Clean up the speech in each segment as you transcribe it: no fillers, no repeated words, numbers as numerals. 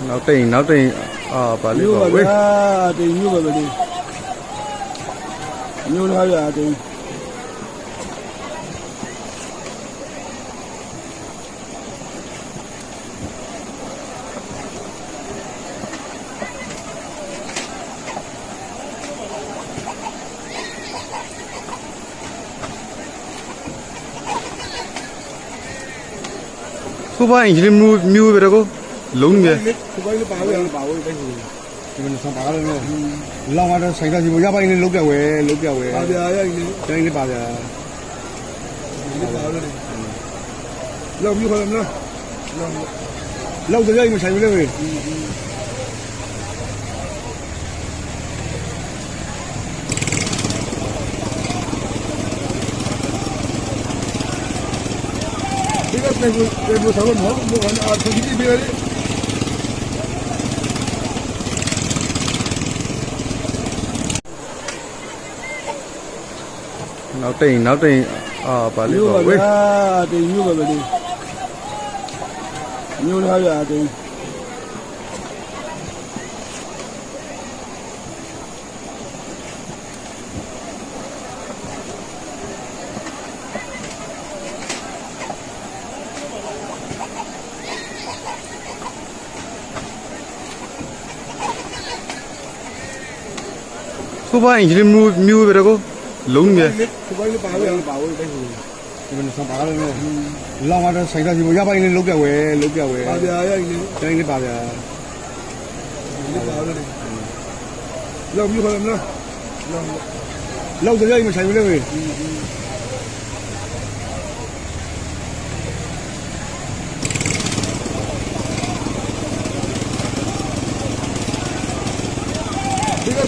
နောက်တိန်ပါလေးပါဝေးတင်ညို့ပါပဲလေညို့ထားရတင်ခုပိုင်းဒီမျိုးပဲတော့လုံးမြဲခုပိုင်းလည်းပါဝဲပါဝဲတိုင်းကိုဒီမှာဆောင်ပါလို့လောင်းကတော့ဆိုင်သားစီမရပိုင်းလေးလုတ်ပြဝဲပါဗျာရိုက်လေးတိုင်းလေးပါဗျာဒီပါလို့လောက်မျိုးခေါ်မလားလောက်ကြရိုက်မဆိုင်ဘူးလေTengo sabor, ¿no? A seguir y ver. နောက်တိန်ပါလေးပါဝေးတင်ညို့ပါပဲလေညို့ထားရတင်ခုပိုင်းဒီမျိုးပဲတော့လုံးမြဲခုပိုင်းလည်းပါဝဲတိုင်းကိုဒီမှာဆောင်ပါလို့လောင်းကတော့ဆိုင်သားစီမရပိုင်းလေးလုတ်ပြဝဲပါဗျာရိုက်လေးတိုင်းလေးပါဗျာဒီပါလို့လောက်မျိုးခေါ်မလားလောက်ကြရိုက်မဆိုင်ဘူးလေ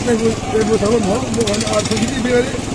Tengo sabor, ¿no? A seguir y ver.